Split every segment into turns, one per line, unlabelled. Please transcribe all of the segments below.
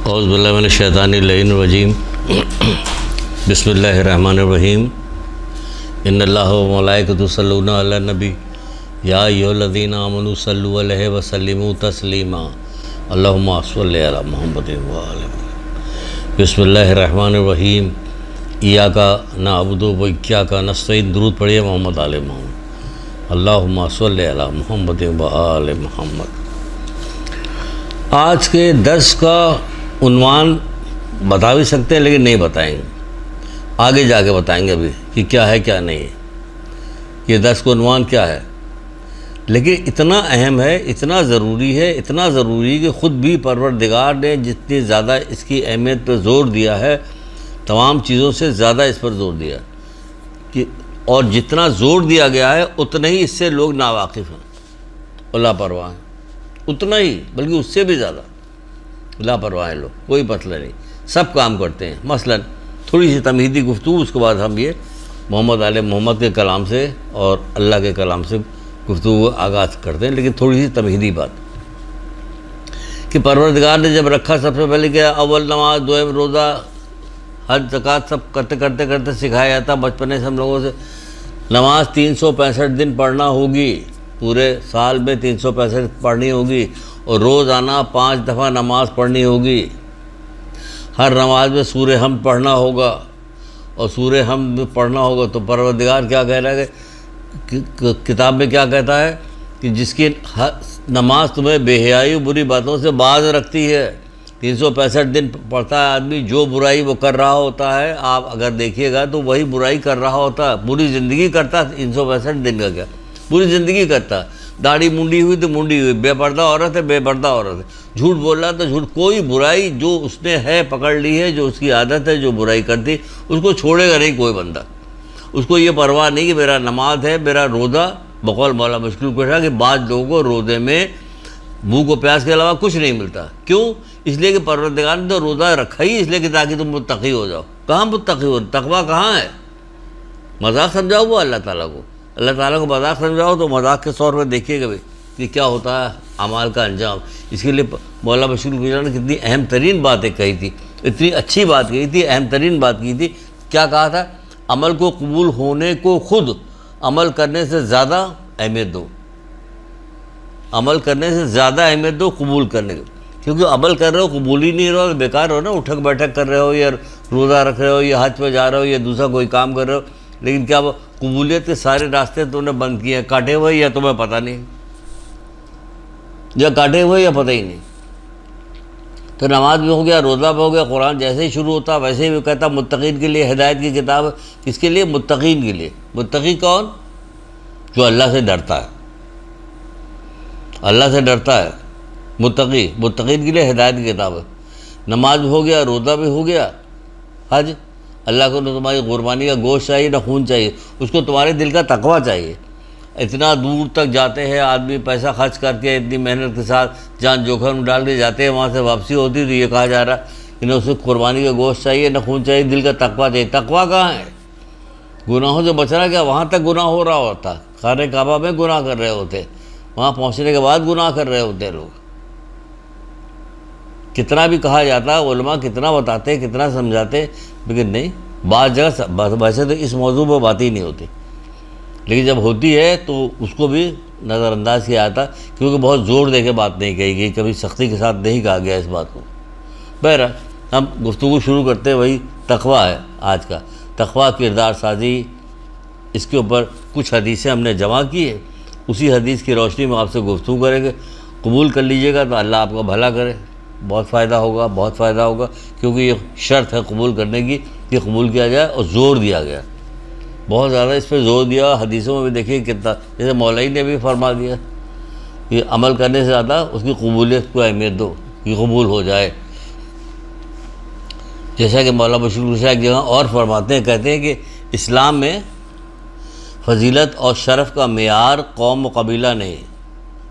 औज़ुबिल्लाहि मिनश्शैतानिर्रजीम बिस्मिल्लाहिर्रहमानिर्रहीम इन्नल्लाह व मलाइकतहु यस्सल्लूना अलन नबी या अय्युहल्लज़ीना आमनू सल्लु अलैहि व सल्लिमू तस्लीमा अल्लाहुम्मा सल्लि अला मुहम्मदिन व आलि मुहम्मद। बिस्मिल्लाहिर्रहमानिर्रहीम इय्याका नअबुदु व इय्याका नस्तईन। दुरूद पढ़िए मोहम्मद आले मोहम्मद। अल्लाहुम्मा सल्लि अला मुहम्मदिन व आलि मुहम्मद। आज के दर्स का उन्वान बता भी सकते हैं लेकिन नहीं बताएंगे, आगे जाके बताएंगे अभी कि क्या है क्या नहीं है, ये दर्स का उन्वान क्या है। लेकिन इतना अहम है, इतना ज़रूरी है, इतना ज़रूरी कि ख़ुद भी परवरदिगार ने जितनी ज़्यादा इसकी अहमियत पर ज़ोर दिया है, तमाम चीज़ों से ज़्यादा इस पर ज़ोर दिया कि और जितना ज़ोर दिया गया है उतना ही इससे लोग नावाकिफ़ हैं और लापरवाह हैं, उतना ही बल्कि उससे भी ज़्यादा लापरवाह हैं लोग। कोई मसला नहीं, सब काम करते हैं। मसलन थोड़ी सी तमहीदी गुफ्तगू, उसके बाद हम ये मोहम्मद आले मोहम्मद के कलाम से और अल्लाह के कलाम से गुफ्तगू आगाज़ करते हैं। लेकिन थोड़ी सी तमहीदी बात कि परवरदिगार ने जब रखा, सबसे पहले क्या, अव्वल नमाज, दुआम रोज़ा, हज, ज़कात, सब करते करते करते सिखाया जाता बचपने से हम लोगों से। नमाज 365 दिन पढ़ना होगी, पूरे साल में 365 पढ़नी होगी और रोज़ाना 5 दफ़ा नमाज पढ़नी होगी। हर नमाज में सूरे हमद पढ़ना होगा और सूरे हमद पढ़ना होगा। तो परवरदिगार क्या कह रहा है कि किताब में क्या कहता है कि जिसकी नमाज तुम्हें बेहयाई बुरी बातों से बाज रखती है। 365 दिन पढ़ता है आदमी, जो बुराई वो कर रहा होता है, आप अगर देखिएगा तो वही बुराई कर रहा होता है, पूरी ज़िंदगी करता है। 365 दिन का क्या, पूरी ज़िंदगी करता। दाढ़ी मुंडी हुई तो मुंडी हुई, बेपर्दा औरत है बेपर्दा औरत है, झूठ बोल रहा तो झूठ, कोई बुराई जो उसने है पकड़ ली है, जो उसकी आदत है, जो बुराई करती, उसको छोड़ेगा नहीं कोई बंदा। उसको ये परवाह नहीं कि मेरा नमाज है, मेरा रोज़ा। बकौल मौला मुश्किल कुशा कि बाद लोगों को रोज़े में मुँह को प्यास के अलावा कुछ नहीं मिलता। क्यों? इसलिए कि परवरदिगार ने तो रोज़ा रखा ही इसलिए कि ताकि तुम मुत्तकी हो जाओ। कहाँ मुत्तकी हो, तकवा कहाँ है? मजाक समझाओ वो अल्लाह ताला को, अल्लाह ताला को मजाक समझाओ तो मजाक के तौर पर देखिएगा भाई कि क्या होता है अमाल का अंजाम। इसके लिए मौला बशीर गुजरान ने कितनी अहम तरीन बातें कही थी, इतनी अच्छी बात कही थी, अहम तरीन बात की थी। क्या कहा था? अमल को कबूल होने को खुद अमल करने से ज़्यादा अहमियत दो, अमल करने से ज़्यादा अहमियत दो कबूल करने को। क्योंकि अमल कर रहे हो, कबूल ही नहीं रहे हो, बेकार हो ना। उठक बैठक कर रहे हो या रोज़ा रख रहे हो या हज पे जा रहे हो या दूसरा कोई काम कर रहे हो, लेकिन क्या वो कबूलियत के सारे रास्ते तुमने बंद किए हैं, काटे हुए, या तुम्हें पता नहीं, या काटे हुए या पता ही नहीं। तो नमाज भी हो गया, रोज़ा भी हो गया, कुरान जैसे ही शुरू होता वैसे ही वो कहता मुत्तकीन के लिए हिदायत की किताब है। किसके लिए? मुत्तकीन के लिए। मुत्तकी कौन? जो अल्लाह से डरता है, अल्लाह से डरता है मुत्तकी। मुत्तकीन के लिए हिदायत की किताब है। नमाज भी हो गया, रोज़ा भी हो गया, हज। अल्लाह को न तुम्हारी कुर्बानी का गोश्त चाहिए न खून चाहिए, उसको तुम्हारे दिल का तकवा चाहिए। इतना दूर तक जाते हैं आदमी, पैसा खर्च करके, इतनी मेहनत के साथ जान जोखिम डाल के जाते हैं, वहाँ से वापसी होती तो ये कहा जा रहा कि न उसे कुर्बानी का गोश्त चाहिए न खून चाहिए, दिल का तकवा चाहिए। तकवा कहाँ है? गुनाहों से बचना क्या? वहाँ तक गुनाह हो रहा होता, खाने काबा में गुनाह कर रहे होते, वहाँ पहुँचने के बाद गुनाह कर रहे होते लोग। कितना भी कहा जाता है, उलमा कितना बताते, कितना समझाते, लेकिन नहीं, बात जगह वैसे तो इस मौजू पर बात ही नहीं होती, लेकिन जब होती है तो उसको भी नज़रअंदाज किया जाता, क्योंकि बहुत ज़ोर दे के बात नहीं कही गई, कभी सख्ती के साथ नहीं कहा गया इस बात को। बहरहाल हम गुफ्तगू शुरू करते हैं, वही तकवा है आज का। तकवा किरदार साजी, इसके ऊपर कुछ हदीसें हमने जमा की है, उसी हदीस की रोशनी में आपसे गुफ्तगू करेंगे। कबूल कर लीजिएगा तो अल्लाह आपका भला करे, बहुत फ़ायदा होगा, बहुत फ़ायदा होगा। क्योंकि ये शर्त है कबूल करने की कि कबूल किया जाए, और ज़ोर दिया गया, बहुत ज़्यादा इस पर ज़ोर दिया। हदीसों में भी देखिए कितना, जैसे मौलवी ने भी फरमा दिया कि अमल करने से ज़्यादा उसकी कबूलियत को अहमियत दो कि कबूल हो जाए। जैसा कि मौला बशीर गुस्सा एक जगह और फरमाते हैं, कहते हैं कि इस्लाम में फजीलत और शरफ़ का मेयार कौम व कबीला नहीं,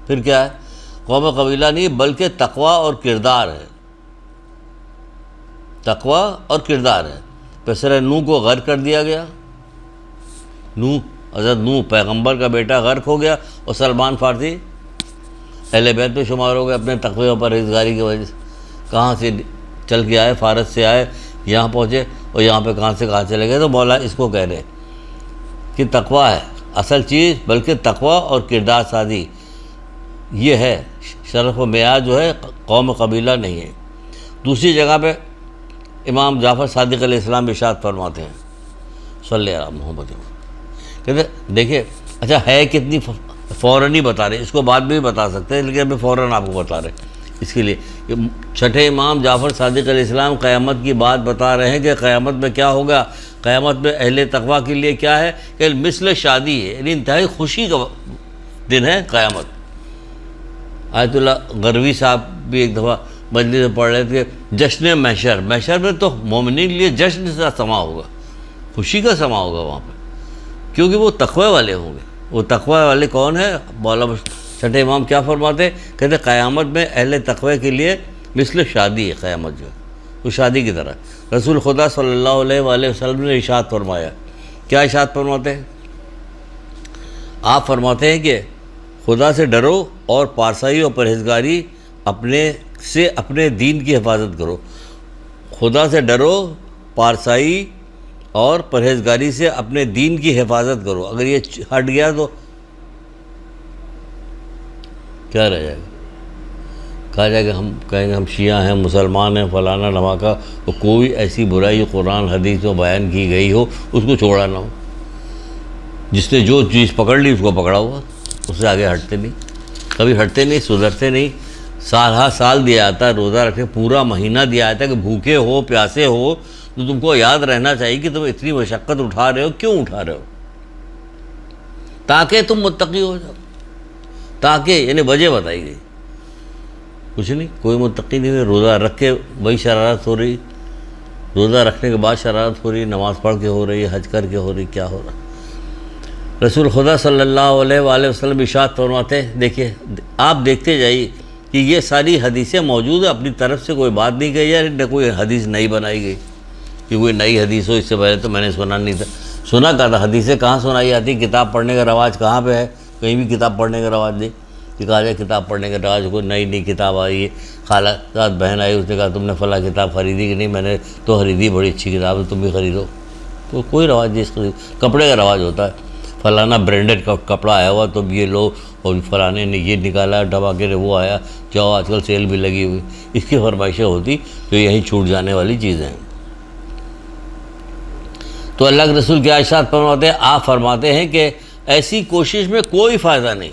फिर क्या है? कौम व कबीला नहीं बल्कि तकवा और किरदार है, तकवा और किरदार है। पैसर नूह को गर्क कर दिया गया, नूह, हज़रत नूह पैगंबर का बेटा गर्क हो गया, और सलमान फ़ारसी अहले बैत में शुमार हो गए अपने तकवे और परहेज़गारी की वजह से। कहाँ से चल के आए, फारस से आए, यहाँ पहुँचे और यहाँ पे कहाँ से कहाँ चले गए। तो मौला इसको कह रहे कि तकवा है असल चीज़, बल्कि तकवा और किरदार साजी ये है, शरफ व मेयार जो है कौम कबीला नहीं है। दूसरी जगह पे इमाम जाफ़र सादिक़ अलैहिस्सलाम इरशाद फरमाते हैं सल्लल्लाहु अलैहि मोहम्मद, कहते देखिए अच्छा है कितनी, फ़ौरन ही बता रहे, इसको बाद में भी बता सकते हैं लेकिन अभी फ़ौरन आपको बता रहे। इसके लिए छठे इमाम जाफ़र सादिक़ अलैहिस्सलाम क़यामत की बात बता रहे हैं कि क़यामत में क्या होगा। क़यामत में अहले तक़वा के लिए क्या है कि मिसल शादी है, यानी इंतहाई खुशी का दिन है क़यामत। आयतुल्ला गरवी साहब भी एक दफ़ा मजलिस में पढ़ रहे थे जश्न महशर, महशर में तो मोमिनीन के लिए जश्न का समा होगा, खुशी का समा होगा वहाँ पर, क्योंकि वो तक़वा वाले होंगे। वो तक़वा वाले कौन है? मौला छठे इमाम क्या फरमाते, कहते क़यामत में अहले तक़वे के लिए मिसल शादी है क़यामत जो है, वो शादी की तरह। रसूल खुदा सल्लल्लाहु अलैहि वसल्लम ने इरशाद फरमाया, क्या इरशाद फरमाते हैं? आप फरमाते हैं कि खुदा से डरो और पारसाई और परहेज़गारी अपने दीन की हिफाजत करो। खुदा से डरो, पारसाई और परहेज़गारी से अपने दीन की हिफाजत करो। अगर ये हट गया तो क्या रह जाएगा? कहा जाएगा हम कहेंगे हम शिया हैं, मुसलमान हैं, फलाना नमाका, तो कोई ऐसी बुराई कुरान हदीस में बयान की गई हो उसको छोड़ा ना हो। जिसने जो चीज़ पकड़ ली उसको पकड़ा हुआ, उससे आगे हटते नहीं, कभी हटते नहीं, सुधरते नहीं। साल दिया जाता है रोज़ा रखे, पूरा महीना दिया जाता है कि भूखे हो प्यासे हो तो तुमको याद रहना चाहिए कि तुम इतनी मशक्क़त उठा रहे हो, क्यों उठा रहे हो? ताकि तुम मुत्तकी हो जाओ, ताकि यानी वजह बताई गई, कुछ नहीं। कोई मुत्तकी नहीं है, रोज़ा रख के वही शरारत हो रही, रोज़ा रखने के बाद शरारत हो रही, नमाज़ पढ़ के हो रही, हज करके हो रही, क्या हो रहा? रसूल खुदा सल्लल्लाहु अलैहि वसल्लम इरशाद फरमाते हैं, देखिए आप देखते जाइए कि ये सारी हदीसें मौजूद है, अपनी तरफ से कोई बात नहीं कही है, न कोई हदीस नई बनाई गई कि कोई नई हदीस हो, इससे पहले तो मैंने सुना नहीं था। सुना कहा था, हदीसें कहाँ सुनाई जाती, किताब पढ़ने का रवाज कहाँ पे है? कहीं भी किताब पढ़ने का रवाज नहीं कि कहा जाए किताब पढ़ने का रवाज, कोई नई किताब आई है, खाला साथ बहन आई, उसने कहा तुमने फला किताब ख़रीदी कि नहीं? मैंने तो ख़रीदी, बड़ी अच्छी किताब है, तुम भी ख़रीदो। तो कोई रवाज नहीं, इसका कपड़े का रवाज होता है, फलाना ब्रांडेड कपड़ा आया हुआ तो ये लो, और फलाने ने ये निकाला धमाके ने वो आया, जाओ आजकल सेल भी लगी हुई, इसकी फरमाइशें होती तो यहीं छूट जाने वाली चीज़ें हैं। तो अल्लाह के रसूल क्या इरशाद फरमाते हैं? आप फरमाते हैं कि ऐसी कोशिश में कोई फ़ायदा नहीं,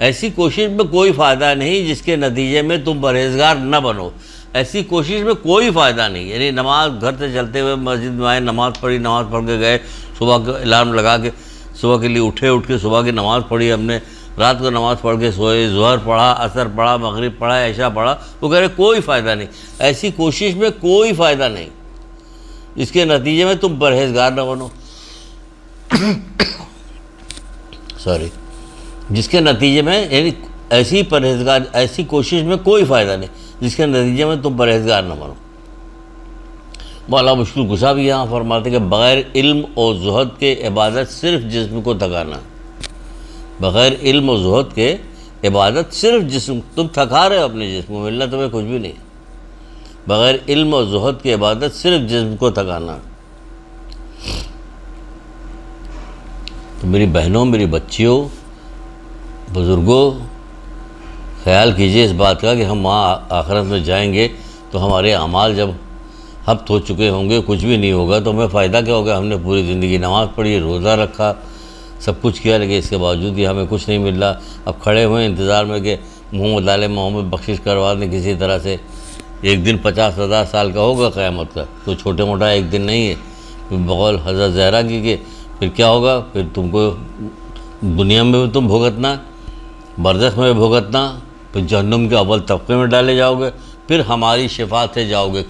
ऐसी कोशिश में कोई फ़ायदा नहीं जिसके नतीजे में तुम परहेज़गार न बनो। ऐसी कोशिश में कोई फ़ायदा नहीं, यानी नमाज घर से चलते हुए मस्जिद में आए, नमाज़ पढ़ी, नमाज़ पढ़ के गए, सुबह का अलार्म लगा के सुबह के लिए उठ के सुबह की नमाज़ पढ़ी हमने, रात को नमाज़ पढ़ के सोए, ज़ोहर पढ़ा, असर पढ़ा, मगरिब पढ़ा, ऐशा पढ़ा, वो कह रहे कोई फ़ायदा नहीं। ऐसी कोशिश में कोई फ़ायदा नहीं, इसके नतीजे में तुम परहेज़गार न बनो। सॉरी, जिसके नतीजे में यानी ऐसी परहेज़गार, ऐसी कोशिश में कोई फ़ायदा नहीं जिसके नतीजे में तुम परहेज़गार न बनो। मौला मुश्किल कुशा भी यहाँ फरमाते कि बग़ैर इल्म और ज़ुहद के इबादत सिर्फ जिस्म को थकाना, बग़ैर इल्म और ज़ुहद के इबादत सिर्फ जिस्म, तुम थका रहे हो अपने जिस्म को, मिलना तुम्हें कुछ भी नहीं। बग़ैर इल्म और ज़ुहद की इबादत सिर्फ जिस्म को थकाना। तो मेरी बहनों, मेरी बच्चियों, बुज़ुर्गों, ख्याल कीजिए इस बात का कि हम वहाँ आखिरत में जाएंगे तो हमारे अमाल जब हफ्त हो चुके होंगे, कुछ भी नहीं होगा, तो हमें फ़ायदा क्या होगा? हमने पूरी ज़िंदगी नमाज़ पढ़ी, रोज़ा रखा, सब कुछ किया, लेकिन इसके बावजूद भी हमें कुछ नहीं मिल रहा। अब खड़े हुए इंतज़ार में कि मोहम्मद आले मोहम्मद बख्शिश करवा दें किसी तरह से। एक दिन 50,000 साल का होगा क़यामत का, तो छोटे मोटा एक दिन नहीं है। बक़ौल हज़रत ज़हरा की कि फिर क्या होगा? फिर तुमको दुनिया में भी तुम भुगतना, बरज़ख में भी भुगतना, फिर जहन्नुम के अव्वल तबके में डाले जाओगे, फिर हमारी शिफात से जाओगे।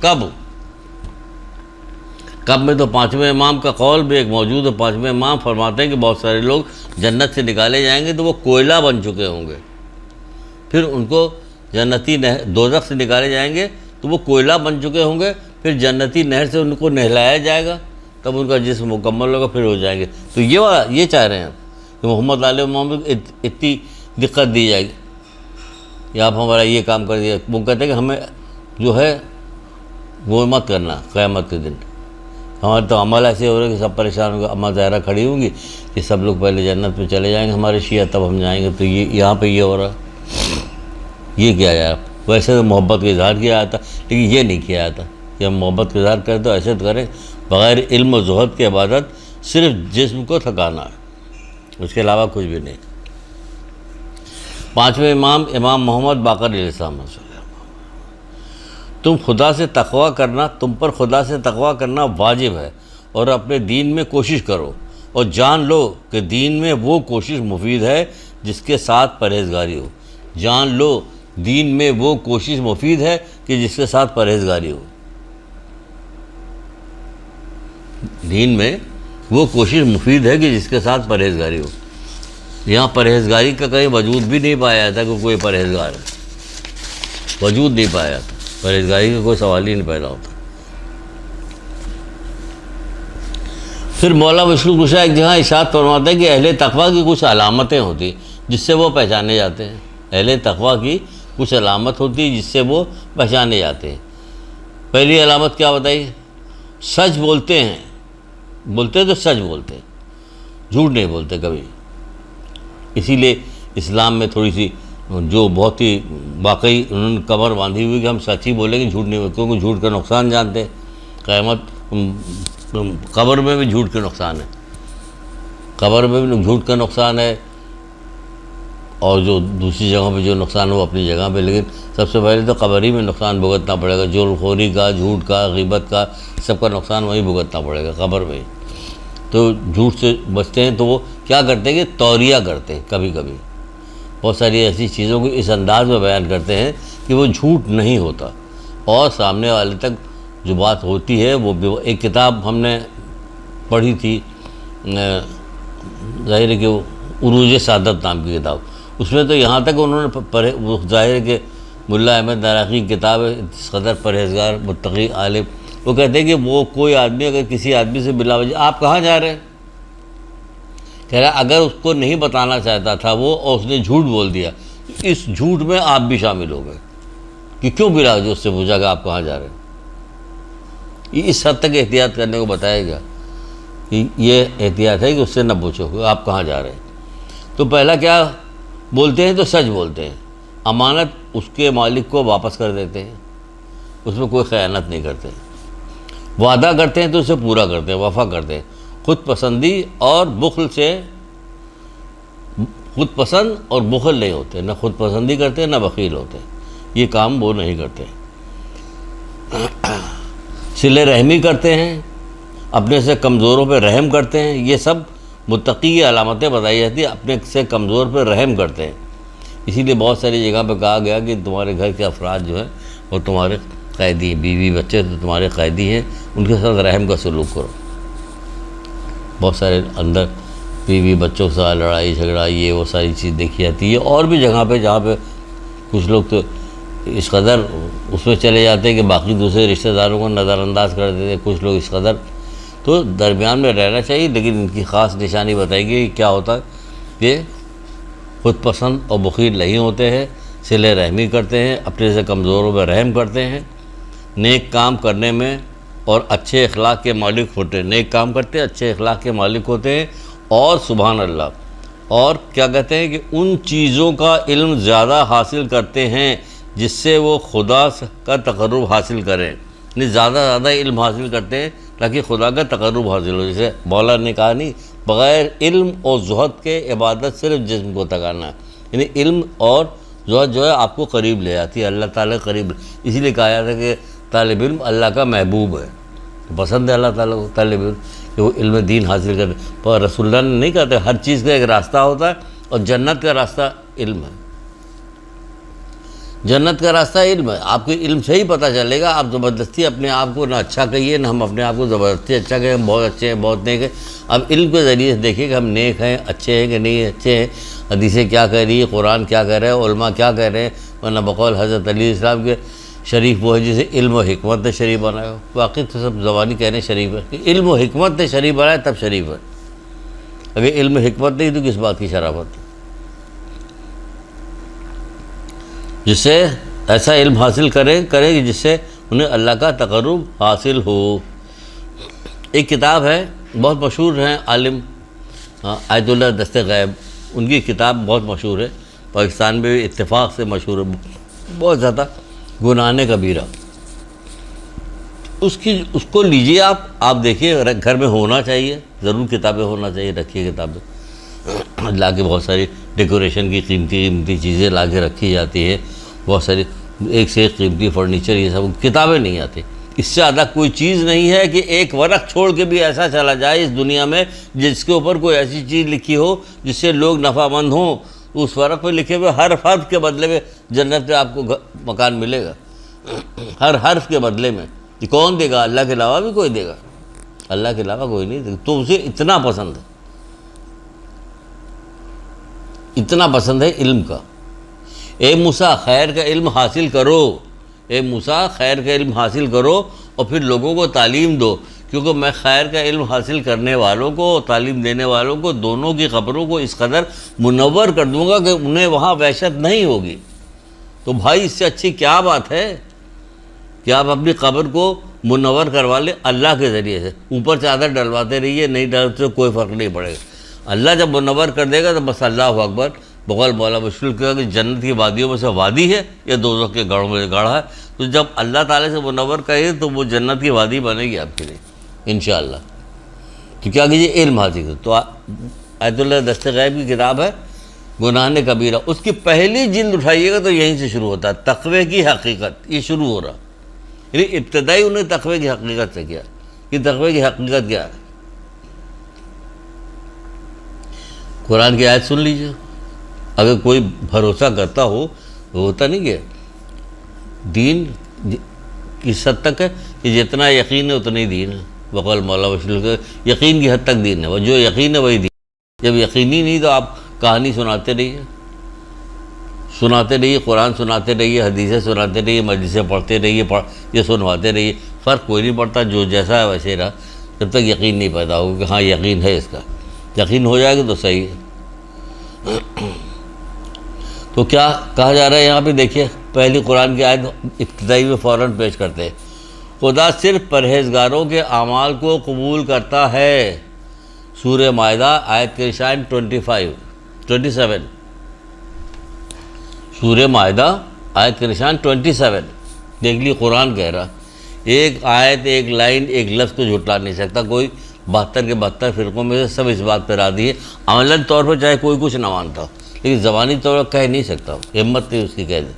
कब में तो पाँचवें इमाम का कौल भी एक मौजूद है। पाँचवें इमाम फरमाते हैं कि बहुत सारे लोग जन्नत से निकाले जाएंगे तो वो कोयला बन चुके होंगे, फिर उनको जन्नती नहर, दोज़ख से निकाले जाएंगे तो वो कोयला बन चुके होंगे, फिर जन्नती नहर से उनको नहलाया जाएगा, तब उनका जिस्म मुकम्मल होगा, फिर हो जाएंगे। तो ये चाह रहे हैं कि मोहम्मद आले मोहम्मद इतनी दिक्कत दी जाएगी या आप हमारा ये काम कर दिया। वो कहते हैं कि हमें जो है वो मत करना क़यामत के दिन। हमारे तो अमल ऐसे हो रहे कि सब परेशान होंगे, अम्मा ज़हरा खड़ी होंगी कि सब लोग पहले जन्नत में चले जाएंगे हमारे शिया, तब हम जाएंगे। तो ये यहाँ पे ये हो रहा, ये किया यार। वैसे तो मोहब्बत का इजहार किया जाता, लेकिन ये नहीं किया जाता कि हम मोहब्बत का इजहार करें तो ऐसे तो करें बग़ैर इल्म और ज़ुहद की इबादत, सिर्फ जिस्म को थकाना है, उसके अलावा कुछ भी नहीं। पाँचवें इमाम इमाम मोहम्मद बाक़र अलैहिस्सलाम, तुम खुदा से तक़वा करना, तुम पर खुदा से तक़वा करना वाजिब है और अपने दीन में कोशिश करो और जान लो कि दीन में वो कोशिश मुफीद है जिसके साथ परहेज़गारी हो। जान लो दीन में वो कोशिश मुफीद है कि जिसके साथ परहेज़गारी हो। दीन में वो कोशिश मुफीद है कि जिसके साथ परहेज़गारी हो। यहाँ परहेज़गारी का कहीं वजूद भी नहीं पाया जाता कि कोई परहेज़गार है, वजूद नहीं पाया जाता, परहेज़गारी का कोई सवाल ही नहीं पैदा होता। फिर मौला मुश्किल कुशा एक जगह इरशाद फरमाते हैं कि अहले तक़वा की कुछ अलामतें होती जिससे वो पहचाने जाते हैं। अहले तक़वा की कुछ अलामत होती है जिससे वो पहचाने जाते हैं। पहली अलामत क्या बताई? सच बोलते हैं, बोलते तो सच बोलते हैं, झूठ नहीं बोलते कभी। इसीलिए इस्लाम में थोड़ी सी जो बहुत ही वाकई उन्होंने कमर बांधी हुई कि हम सच ही बोलेंगे, झूठ नहीं बोलेंगे, क्योंकि झूठ का नुकसान जानते हैं। क़यामत कब्र में भी झूठ का नुकसान है, कब्र में भी झूठ का नुकसान है, और जो दूसरी जगहों पे जो नुकसान हो अपनी जगह पे, लेकिन सबसे पहले तो कब्र ही में नुकसान भुगतना पड़ेगा। जुल्मखोरी का, झूठ का, ग़ीबत का, सबका नुकसान वहीं भुगतना पड़ेगा कब्र में। तो झूठ से बचते हैं तो वो क्या करते हैं कि तौरिया करते हैं। कभी कभी बहुत सारी ऐसी चीज़ों को इस अंदाज़ में बयान करते हैं कि वो झूठ नहीं होता और सामने वाले तक जो बात होती है वो भी। एक किताब हमने पढ़ी थी, ज़ाहिर है कि उरूज सादत नाम की किताब, उसमें तो यहाँ तक उन्होंने वो ज़ाहिर है कि मुल्ला अहमद नाराक़ी की किताब है, इस कदर परहेज़गार मुत्तक़ी आलिम, वो कहते हैं कि वो कोई आदमी अगर किसी आदमी से बिला वजह आप कहाँ जा रहे हैं, कह रहा अगर उसको नहीं बताना चाहता था वो और उसने झूठ बोल दिया, इस झूठ में आप भी शामिल हो गए कि क्यों बिला वजह उससे पूछा कि आप कहाँ जा रहे हैं। इस हद तक एहतियात करने को बताएगा कि ये एहतियात है कि उससे न पूछो आप कहाँ जा रहे हैं। तो पहला क्या बोलते हैं? तो सच बोलते हैं, अमानत उसके मालिक को वापस कर देते हैं, उसमें कोई ख़यानत नहीं करते, वादा करते हैं तो उसे पूरा करते हैं, वफ़ा करते हैं, खुद पसंदी और बुखल से, खुद पसंद और बुखल नहीं होते, न खुद पसंदी करते न बखील होते, ये काम वो नहीं करते। सिले रहमी करते हैं, अपने से कमज़ोरों पे रहम करते हैं, ये सब मुत्तक़ी की अलामतें बताई जाती है, अपने से कमज़ोर पे रहम करते हैं। इसीलिए बहुत सारी जगह पे कहा गया कि तुम्हारे घर के अफराद जो हैं वो तुम्हारे कैदी हैं, बीवी बच्चे तो तुम्हारे कैदी हैं, उनके साथ रहम का सलूक करो। बहुत सारे अंदर बीवी बच्चों के साथ लड़ाई झगड़ा ये वो सारी चीज़ देखी जाती है। और भी जगह पे जहाँ पे कुछ लोग तो इस कदर उसमें चले जाते हैं कि बाकी दूसरे रिश्तेदारों को नज़रअंदाज कर देते हैं, कुछ लोग इस कदर, तो दरमियान में रहना चाहिए। लेकिन इनकी ख़ास निशानी बताएगी क्या होता है कि खुद पसंद और बखील नहीं होते हैं, सिले रहमी करते हैं, अपने से कमज़ोरों पर रहम करते हैं, नेक काम करने में और अच्छे अखलाक के मालिक होते हैं, नेक काम करते हैं, अच्छे अखलाक के मालिक होते हैं। और सुभान अल्लाह, और क्या कहते हैं कि उन चीज़ों का इल्म ज़्यादा हासिल करते हैं जिससे वो खुदा का तक़र्रुब हासिल करें, यानी ज़्यादा इल्म हासिल करते हैं ताकि खुदा का तक़र्रुब हासिल हो। जैसे मौला ने कहा नहीं, बग़ैर इल्म और ज़ुहद के इबादत सिर्फ जिस्म को थकाना है, यानी इल्म और ज़ुहद जो है आपको करीब ले आती है, अल्लाह ताला करीब। इसीलिए कहा जाता है कि तालिब इल्म अल्लाह का महबूब है, पसंद है अल्लाह ताला को तालिब इल्म कि वो इल्म दीन हासिल करे। पर रसूलुल्लाह ने नहीं कहते, हर चीज़ का एक रास्ता होता है और जन्नत का रास्ता इल्म है, जन्नत का रास्ता इल्म है। आपको इल्म से ही पता चलेगा। आप ज़बरदस्ती अपने आप को ना अच्छा कहिए, ना हम अपने आप को ज़बरदस्ती अच्छा कहें, हम बहुत अच्छे हैं, बहुत नेक हैं। अब इल्म के ज़रिए से देखिए कि हम नेक हैं, अच्छे हैं कि नहीं अच्छे हैं, हदीसें क्या कह रही है, कुरान क्या कह रहा है, उलमा क्या कह रहे हैं। वरना बकौल हज़रत अली इस्लाम के शरीफ वो है जिसे इल्म और हिकमत ने शरीफ बनाया हो। वाकई तो सब ज़बानी कहने शरीफ है कि इल्म और हिकमत ने शरीफ बनाया तब शरीफ है। अगर इल्म हिकमत नहीं तो किस बात की शराफत। जिससे ऐसा इल्म हासिल करें कि जिससे उन्हें अल्लाह का तक़र्रुब हासिल हो। एक किताब है, बहुत मशहूर हैं आलिम आयतुल्लाह दस्ते गैब, उनकी किताब बहुत मशहूर है, पाकिस्तान में भी इत्तेफाक से मशहूर है, बहुत ज़्यादा, गुनाह कबीरा। उसको लीजिए आप देखिए, घर में होना चाहिए, ज़रूर किताबें होना चाहिए, रखिए किताबें। ला के बहुत सारी डेकोरेशन की कीमती चीज़ें ला के रखी जाती है, बहुत सारी एक से एक कीमती फर्नीचर, ये सब किताबें नहीं आती। इससे ज़्यादा कोई चीज़ नहीं है कि एक वर्क छोड़ के भी ऐसा चला जाए इस दुनिया में जिसके ऊपर कोई ऐसी चीज़ लिखी हो जिससे लोग नफ़ामंद हों। उस वर्क पर लिखे हुए हर हर्फ के बदले में जन्नत में आपको मकान मिलेगा, हर हर्फ के बदले में। कि कौन देगा? अल्लाह के अलावा भी कोई देगा? अल्लाह के अलावा कोई नहीं देगा। तो उसे इतना पसंद है इल्म का। ए मूसा खैर का इल्म हासिल करो, ए मूसा खैर का इल्म हासिल करो और फिर लोगों को तालीम दो, क्योंकि मैं खैर का इल्म हासिल करने वालों को, तालीम देने वालों को, दोनों की ख़बरों को इस कदर मुनव्वर कर दूंगा कि उन्हें वहाँ वहशत नहीं होगी। तो भाई इससे अच्छी क्या बात है कि आप अपनी क़ब्र को मुनव्वर करवा लें अल्लाह के ज़रिए से। ऊपर चादर डलवाते रहिए, नहीं डलते तो कोई फ़र्क नहीं पड़ेगा। अल्लाह जब मुनव्वर कर देगा तो बस अल्लाह अकबर। बग़ल मौला मुश्किल कहा कि जन्नत की वादियों में से वादी है या दोज़ख के गढ़ों में गढ़ा है। तो जब अल्लाह ताला से मुनव्वर करे तो वो जन्नत की वादी बनेगी आपके लिए इंशाअल्लाह। तो क्या कीजिए? इल्म हासिल करो। तो आयतुल्लाह दस्ते गैब की किताब है गुनाह कबीरा, उसकी पहली जिल्द उठाइएगा तो यहीं से शुरू होता है, तक़वे की हकीकत। ये शुरू हो रहा, यानी इब्तदाई उन्हें तक़वे की हकीकत से किया कि तक़वे की हकीकत क्या है। कुरान की आयत सुन लीजिए। अगर कोई भरोसा करता हो, होता नहीं कि दीन किस हद तक है कि जितना यकीन है उतना ही दीन है। वक़ल मौला वशल के यकीन की हद तक दीन है, वो जो यकीन है वही दीन। जब यकीनी नहीं तो आप कहानी सुनाते रहिए, कुरान सुनाते रहिए, हदीसें सुनाते रहिए, मजलिसें पढ़ते रहिए, ये सुनवाते रहिए, फ़र्क कोई नहीं पड़ता। जो जैसा है वैसे रहा, जब तक यकीन नहीं पैदा होगा कि हाँ यकीन है इसका। यकीन हो जाएगा तो सही है। तो क्या कहा जा रहा है यहाँ पे? देखिए, पहली कुरान की आयत इब्तिदाई में फ़ौरन पेश करते हैं, खुदा सिर्फ परहेज़गारों के आमाल को कबूल करता है। सूरह माइदा आयत के निशान 27। सूरह माइदा आयत के निशान 27। देख ली, कुरान कह रहा, एक आयत, एक लाइन, एक लफ्ज़ को झुटला नहीं सकता कोई। 72 के 72 फ़िरक़ों में से सब इस बात पर राज़ी है, अमलन तौर पर चाहे कोई कुछ ना मानता हो, लेकिन ज़बानी तौर पर कह नहीं सकता, हिम्मत नहीं उसकी कह दे,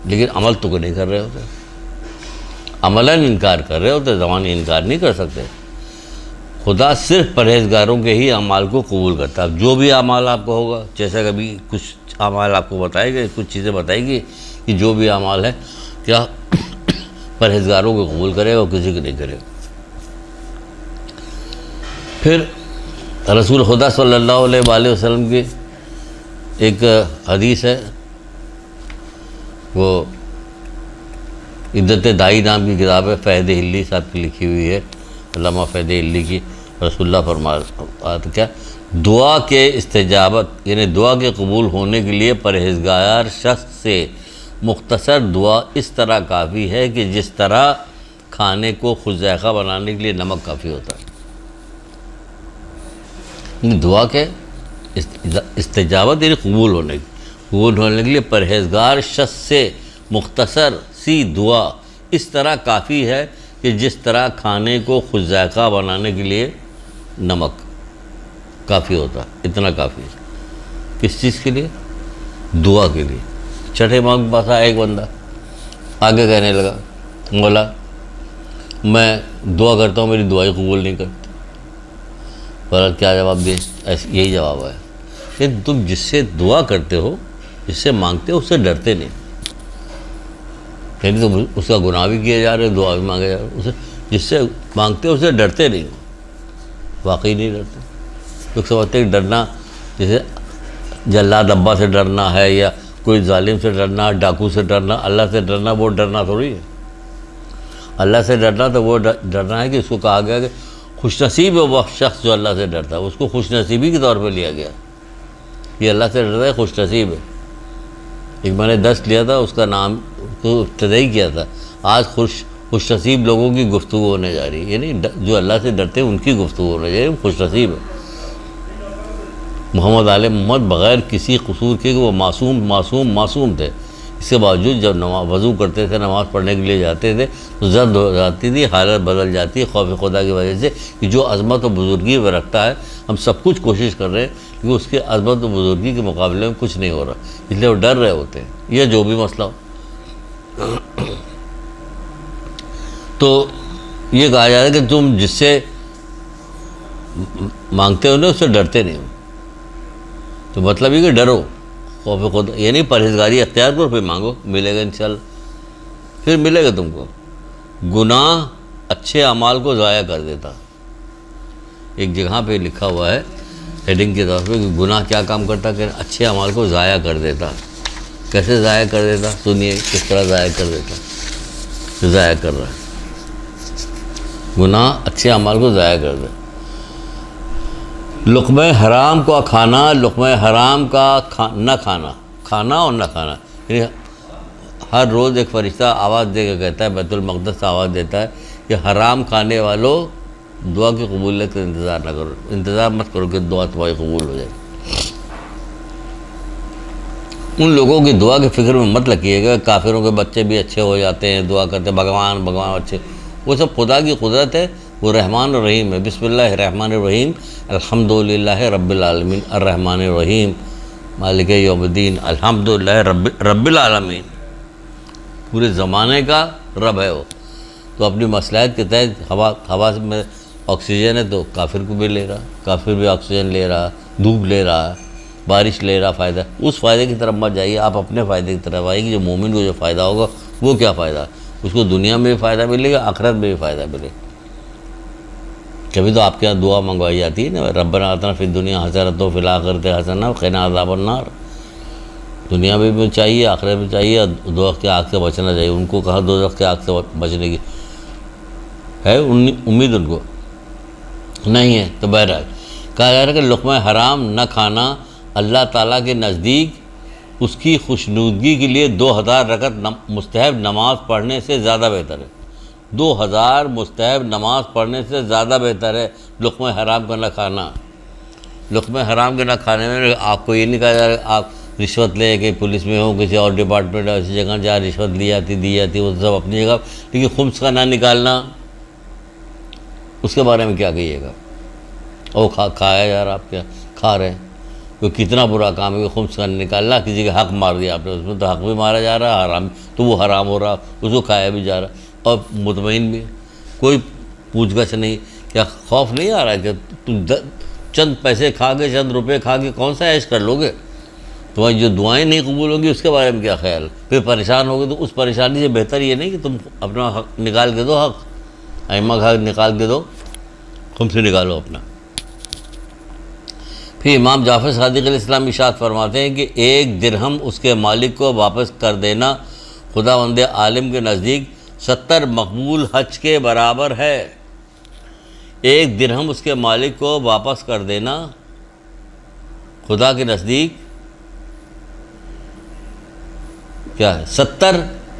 लेकिन अमल तो नहीं कर रहे होते, अमलन इनकार कर रहे होते, ज़बानी इनकार नहीं कर सकते। खुदा सिर्फ परहेज़गारों के ही अमाल को कबूल करता है। जो भी अमाल आपको होगा, जैसा कभी कुछ अमाल आपको बताएगा, कुछ चीज़ें बताएगी कि जो भी अमाल है क्या परहेज़गारों को कबूल करेगा और किसी को नहीं करेगा। फिर रसूल खुदा सल्लल्लाहु अलैहि वसल्लम की एक हदीस है, वो इद्दत दाई नाम की किताब है, फ़ैद हिल्ली साहब की लिखी हुई है, अल्लामा फ़ैद हिल्ली की। रसूलुल्लाह फरमाते क्या, दुआ के इस्तिजाबत यानी दुआ के कबूल होने के लिए परहेज़गार शख्स से मुख्तसर दुआ इस तरह काफ़ी है कि जिस तरह खाने को खुज़ायक़ा बनाने के लिए नमक काफ़ी होता है। दुआ के इस्तिजाबत यानी कबूल होने के लिए परहेज़गार शख्स से मुख्तसर सी दुआ इस तरह काफ़ी है कि जिस तरह खाने को खुज़ायक़ा बनाने के लिए नमक काफ़ी होता, इतना काफ़ी है। किस चीज़ के लिए? दुआ के लिए। छठे माह के पास आया एक बंदा, आगे कहने लगा, मौला मैं दुआ करता हूँ, मेरी दुआई कबूल नहीं करती। बोला क्या जवाब दे? ऐसे यही जवाब है कि तुम जिससे दुआ करते हो, जिससे मांगते हो, उससे डरते नहीं, यानी तुम उसका गुनाह भी किए जा रहे हो, दुआ भी मांगे जा रहे हो। उसे जिससे मांगते हो उससे डरते नहीं हो, वाकई नहीं डरते। लोग समझते हैं कि डरना जैसे जल्लाद अब्बा से डरना है या कोई जालिम से डरना, डाकू से डरना। अल्लाह से डरना वो डरना थोड़ी है। अल्लाह से डरना तो वो डरना है कि उसको कहा गया कि खुशनसीब है वह शख्स जो अल्लाह से डरता है, उसको खुशनसीबी के तौर पर लिया गया। ये अल्लाह से डरता है, खुशनसीब है। एक मैंने 10 लिया था, उसका नाम तो तय किया था। आज खुश नसीब लोगों की गुफ्तगू होने जा रही है, यानी जो अल्लाह से डरते हैं उनकी गुफ्तगू होने जा रही है, खुश नसीब है। मोहम्मद आले मोहम्मद बग़ैर किसी कसूर के वो मासूम थे। इसके बावजूद जब वज़ू करते थे, नमाज़ पढ़ने के लिए जाते थे तो जर्द हो जाती थी, हालत बदल जाती है खौफ खुदा की वजह से कि जो अज़मत और बुज़ुर्गी वो रखता है। हम सब कुछ कोशिश कर रहे हैं लेकिन उसके अज़मत और बुज़ुर्गी के मुकाबले में कुछ नहीं हो रहा, इसलिए वो डर रहे होते हैं, यह जो भी मसला हो। तो ये कहा जा रहा है कि तुम जिससे मांगते हो ना उससे डरते नहीं हो, तो मतलब ये कि डरो, खौफ खुदा, यानी परहेज़गारी अख्तियार करो, फिर मांगो, मिलेगा इंशाअल्लाह, फिर मिलेगा तुमको। गुनाह अच्छे अमाल को ज़ाया कर देता। एक जगह पे लिखा हुआ है हेडिंग के तौर पे कि गुनाह क्या काम करता, कि अच्छे अमाल को ज़ाया कर देता। कैसे ज़ाया कर देता, सुनिए किस तरह ज़ाया कर देता। ज़ाया कर रहा है, गुनाह अच्छे अमाल को ज़ाया कर दे। लुक़्मे हराम का खाना, लुक़्मे हराम का न खाना, खाना और न खाना, यानी हर रोज़ एक फ़रिश्ता आवाज़ दे के कहता है, बैतुल मक़दस से आवाज़ देता है कि हराम खाने वालों दुआ की कबूलियत का इंतज़ार ना करो, इंतज़ार मत करो कि दुआ तुम्हारी कबूल हो जाए। उन लोगों की दुआ की फ़िक्र में मत लगिएगा। काफिरों के बच्चे भी अच्छे हो जाते हैं, दुआ करते हैं भगवान भगवान अच्छे, वो सब खुदा की कुदरत है, वो रहमान और रहीम है। बिस्मिल्लाहिर्रहमानिर्रहीम, अल्हम्दुलिल्लाहि रब्बिल आलमीन, अर्रहमानिर्रहीम, मालिक यौमिद्दीन, अल्हम्दुलिल्लाहि रब्बिल आलमीन। पूरे ज़माने का रब है वो। तो अपनी मसलहत के तहत हवा में ऑक्सीजन है तो काफिर को भी ले रहा, काफिर भी ऑक्सीजन ले रहा, धूप ले रहा, बारिश ले रहा, फ़ायदा। उस फ़ायदे की तरफ मत जाइए, आप अपने फ़ायदे की तरफ आइए कि जो मोमिन को जो फ़ायदा होगा वो क्या फ़ायदा, उसको दुनिया में भी फ़ायदा मिलेगा, आखिरत में भी फ़ायदा मिलेगा। कभी तो आपके यहाँ दुआ मंगवाई जाती है ना, रब्बना आतिना फिद दुनिया हसनतन व फिल आखिरति हसनतन व क़िना अज़ाबन्नार। दुनिया में भी चाहिए, आखिरत में चाहिए, दोज़ख की आग से बचना चाहिए। उनको कहा दोज़ख की आग से बचने की है उम्मीद, उनको नहीं है। तो बहरहाल कहा जा रहा है कि लुक़्मा हराम न खाना अल्लाह ताला के नज़दीक उसकी खुशनुदगी के लिए 2000 रकत मुस्तहब नमाज पढ़ने से ज़्यादा बेहतर है। 2000 मुस्तहब नमाज पढ़ने से ज़्यादा बेहतर है लुक़्मा हराम का न खाना। लुक़्मा हराम के न खाने में आपको ये नहीं कहा जा रहा आप रिश्वत ले कि पुलिस में हो, किसी और डिपार्टमेंट हो, ऐसी जगह जहाँ रिश्वत दी जाती वो सब अपनी जगह, लेकिन खुम्स का ना निकालना, उसके बारे में क्या कहिएगा। और खाया जा रहा, आप क्या खा रहे हैं, तो कितना बुरा काम है कि खुम्स का निकालना, किसी का हक़ मार दिया आपने, उसमें तो हक़ भी मारा जा रहा है, हराम तो वो हराम हो रहा, उसको खाया भी जा रहा और मुतमईन भी, कोई पूछगछ नहीं। क्या खौफ नहीं आ रहा है कि तुम चंद पैसे खा के, चंद रुपये खा के कौन सा ऐश कर लोगे, तुम्हारी जो दुआएं नहीं कबूल होंगी उसके बारे में क्या ख्याल, फिर परेशान होगे। तो उस परेशानी से बेहतर ये नहीं कि तुम अपना हक़ निकाल के दो, हक़ अइम्मा का हक़ निकाल के दो, खुमसे निकालो अपना। फिर इमाम जाफ़र सादिक़ अलैहिस्सलाम इरशाद फरमाते हैं कि 1 दिरहम उसके मालिक को वापस कर देना खुदावंद आलिम के नज़दीक 70 मकबूल हज के बराबर है। 1 दिरहम उसके मालिक को वापस कर देना खुदा के नज़दीक क्या है, 70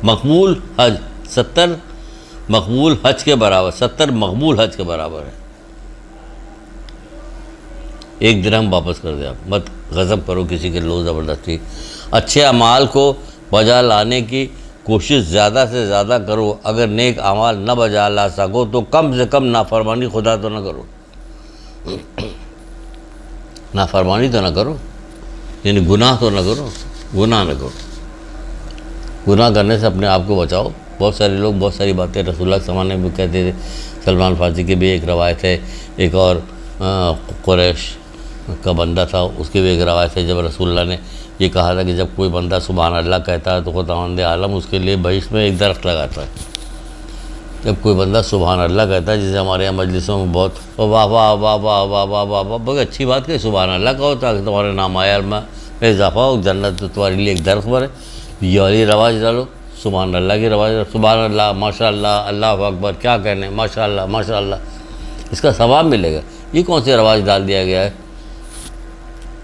मकबूल हज, 70 मकबूल हज के बराबर, 70 मकबूल हज के बराबर है। 1 दिरहम वापस कर दे। आप मत गज़ब करो किसी के लो ज़बरदस्ती। अच्छे अमाल को बजा लाने की कोशिश ज़्यादा से ज़्यादा करो। अगर नेक अमाल न बजा ला सको तो कम से कम नाफरमानी खुदा तो न करो, नाफरमानी तो न करो, यानी गुनाह तो न करो, गुनाह न करो। गुनाह करने से अपने आप को बचाओ। बहुत सारे लोग बहुत सारी बातें रसूलुल्लाह के ज़माने में कहते थे। सलमान फारसी की भी एक रवायत है, एक और कुरैश का बंदा था, उसकी भी एक रवायत है, जब रसूलुल्लाह ने ये कहा था कि जब कोई बंदा सुभान अल्लाह कहता है तो खुदावंद आलम उसके लिए बहिश्त में एक दरख्त लगाता है। जब कोई बंदा सुभान अल्लाह कहता है, जैसे हमारे यहाँ मजलिसों में बहुत वाह वाह वाह वाह वाह वाह वाह वाह, बहुत अच्छी बात है, सुभान अल्लाह कहो ताकि तुम्हारे नाम आयाल में इजाफा हो, जन्नत तो तुम्हारे लिए एक दरख्त बने। ये वाली रवाज डालो, सुभान अल्लाह की रवाज, सुभान अल्लाह, माशाअल्लाह, अल्लाह अकबर, क्या कहने, माशाअल्लाह माशाअल्लाह, इसका सवाब मिलेगा। ये कौन से रवाज डाल दिया गया है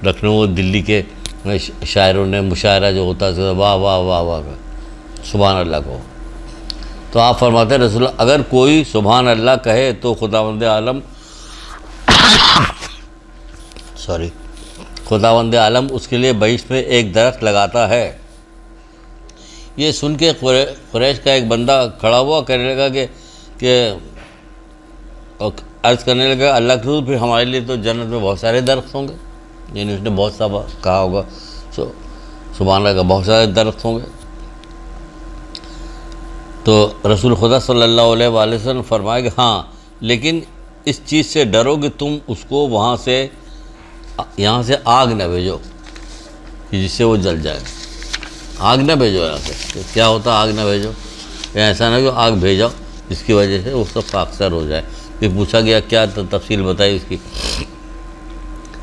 लखनऊ दिल्ली के शायरों ने मुशायरा जो होता है वाह वाह वाह वाह सुभान अल्लाह को। तो आप फरमाते हैं रसूल अगर कोई सुभान अल्लाह कहे तो खुदावंद आलम खुदावंद आलम उसके लिए बहिश्त में एक दरख्त लगाता है। ये सुन के कुरैश का एक बंदा खड़ा हुआ कहने लगा कि अर्ज़ करने लगा अल्लाह के रसूल फिर हमारे लिए तो जन्नत में बहुत सारे दरख्त होंगे, यानी उसने बहुत सा कहा होगा सुभान अल्लाह का बहुत सारे दरख्त होंगे। तो रसूल खुदा सल्लल्लाहु अलैहि वसल्लम फरमाया कि हाँ, लेकिन इस चीज़ से डरो कि तुम उसको यहाँ से आग न भेजो कि जिससे वो जल जाए। आग न भेजो यहाँ से, क्या होता आग न भेजो, ऐसा ना कि आग भेजो जिसकी वजह से वो सब अक्सर हो जाए। फिर पूछा गया क्या तफसील बताई इसकी।